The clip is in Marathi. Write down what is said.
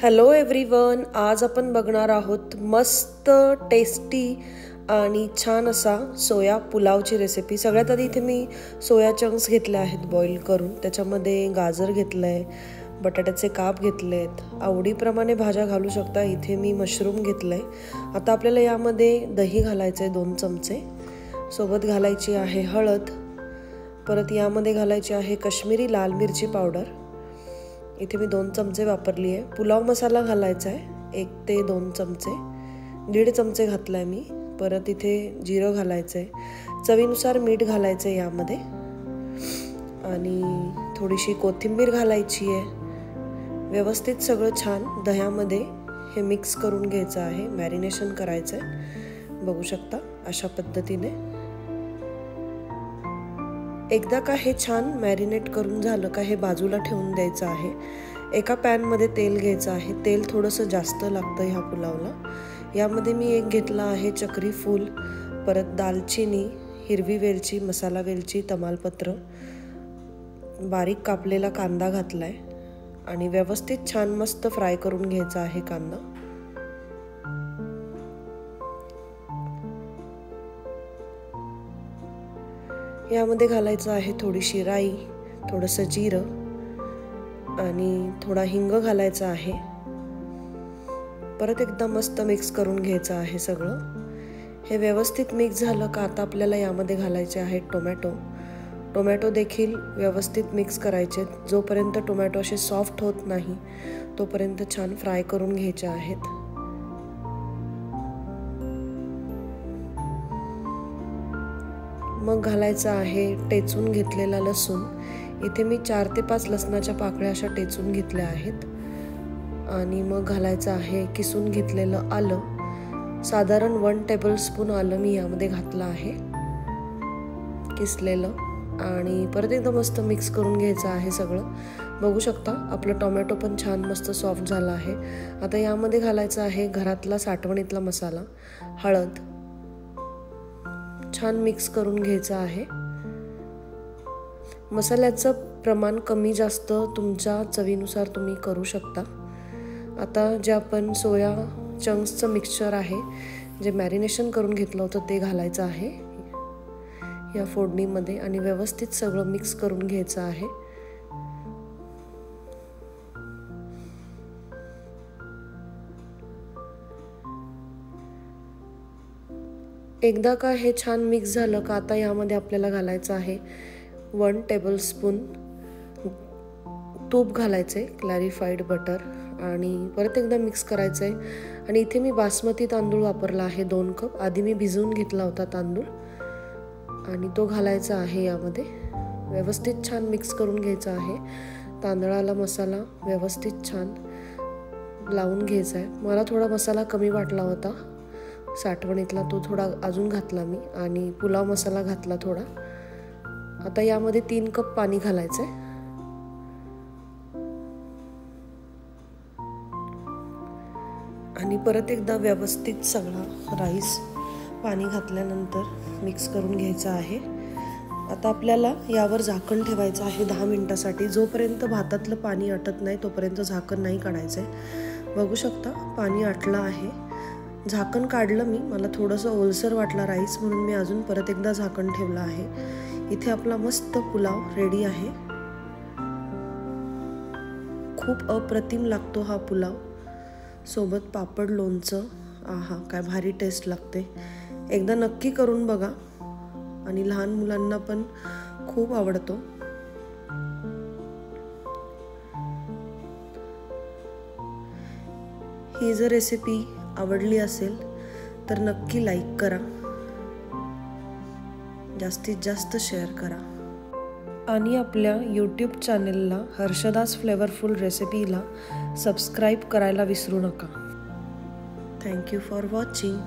हॅलो एव्हरीवन, आज आपण बघणार आहोत मस्त टेस्टी आणि छान असा सोया पुलावची रेसिपी। सगळ्यात आधी इथे मी सोया चंक्स घेतले आहेत बॉईल करून। त्याच्यामध्ये गाजर घेतलंय, बटाट्याचे काप घेतलेत, आवडीप्रमाणे भाज्या घालू शकता। इथे मी मशरूम घेतलंय। आता आपल्याला यामध्ये दही घालायचे 2 चमचे, सोबत घालायची आहे हळद, परत यामध्ये घालायची आहे काश्मीरी लाल मिरची पावडर, इथे मी 2 चमचे वापरली आहे। पुलाव मसाला घालायचा आहे 1 ते 2 चमचे, 1.5 चमचे घातलाय मी। परत इथे जिरं घालायचंय, चवीनुसार मीठ घालायचंय यामध्ये, आणि थोडीशी कोथिंबीर घालायची आहे। व्यवस्थित सगळं छान दह्यामध्ये हे मिक्स करून घ्यायचं आहे, मॅरिनेशन करायचंय। बघू शकता अशा पद्धतीने। एकदा का हे छान मॅरिनेट करून झालं का हे बाजूला ठेवून द्यायचं आहे। एका पॅन मध्ये तेल घ्यायचं आहे। तेल थोडंसं जास्त लागतं ह्या पुलावला। यामध्ये मी एक घेतला आहे चक्री फूल, परत दालचिनी, हिरवी वेलची, मसाला वेलची, तमालपत्र, बारीक कापलेला कांदा घातलाय आणि व्यवस्थित छान मस्त फ्राय करून घ्यायचा आहे कांदा। यामध्ये घालायचं आहे थोडीशी राई, थोडंसं जिरं आणि थोडा हिंग घालायचा आहे। परत एकदा मस्त मिक्स करून घ्यायचं आहे सगळं। हे व्यवस्थित मिक्स झालं का आता आपल्याला यामध्ये घालायचे आहेत टोमॅटो। टोमॅटो देखील व्यवस्थित मिक्स करायचे। जोपर्यंत टोमॅटो असे सॉफ्ट होत नाही तोपर्यंत छान फ्राय करून घ्यायचे आहेत। मग घालायचं आहे टेचून घेतलेला लसूण। इथे मी 4 ते 5 लसणाच्या पाकळ्या अशा टेचून घेतल्या आहेत। आणि मग घालायचं आहे किसून घेतलेलं आलं, साधारण 1 टेबलस्पून आलं मी यामध्ये घातलं आहे किसलेलं। आणि परत एकदा मस्त मिक्स करून घ्यायचं आहे सगळं। बघू शकता आपलं टोमॅटो पण छान मस्त सॉफ्ट झाला आहे। आता यामध्ये घालायचं आहे घरातला साठवणीतला मसाला, हळद, छान मिक्स करून घ्यायचं आहे। मसाल्याचं प्रमाण कमी जास्त तुमच्या चवीनुसार तुम्ही करू शकता। आता जे आपण सोया चंक्सचं मिक्सचर आहे, जे मॅरिनेशन करून घेतलं होतं, ते घालायचं आहे या फोडणीमध्ये आणि व्यवस्थित सगळं मिक्स करून घ्यायचं आहे। एकदा का हे छान मिक्स झालं का आता यामध्ये आपल्याला घालायचं आहे 1 टेबलस्पून तूप घालायचे, क्लॅरिफाईड बटर, आणि परत एकदा मिक्स करायचंय। आणि इथे मी बासमती तांदूळ वापरला आहे 2 कप। आधी मी भिजवून घेतला होता तांदूळ आणि तो घालायचा आहे यामध्ये। व्यवस्थित छान मिक्स करून घ्यायचा आहे। तांदळाला मसाला व्यवस्थित छान लावून घ्यायचा आहे। मला थोडा मसाला कमी वाटला होता साठवणीतला, तो थोडा अजून घातला मी, आणि पुलाव मसाला घातला थोडा। आता यामध्ये 3 कप पाणी घालायचंय आणि परत एकदा व्यवस्थित सगळा राईस पाणी घातल्यानंतर मिक्स करून घ्यायचा आहे। आता आपल्याला यावर झाकण ठेवायचं आहे 10 मिनिटासाठी। जोपर्यंत भातातलं पाणी आटत नाही तोपर्यंत झाकण नाही काढायचंय। बघू शकता पाणी आटलं आहे। झाकण काढलं मी, मला थोडंसं ओलसर वाटला राईस, म्हणून मी अजून परत एकदा झाकण ठेवलं आहे। इथे आपला मस्त पुलाव रेडी आहे। खूप अप्रतिम लागतो हा पुलाव, सोबत पापड, लोणचं। आहा, काय भारी टेस्ट लागते। एकदा नक्की करून बघा, आणि लहान मुलांना पण खूप आवडतो। ही जर रेसिपी आवडली असेल तर नक्की लाईक करा, जास्तीत जास्त शेअर करा, आणि आपल्या यूट्यूब चॅनलला हर्षदास फ्लेवरफुल रेसिपीला सबस्क्राईब करायला विसरू नका। Thank you for watching.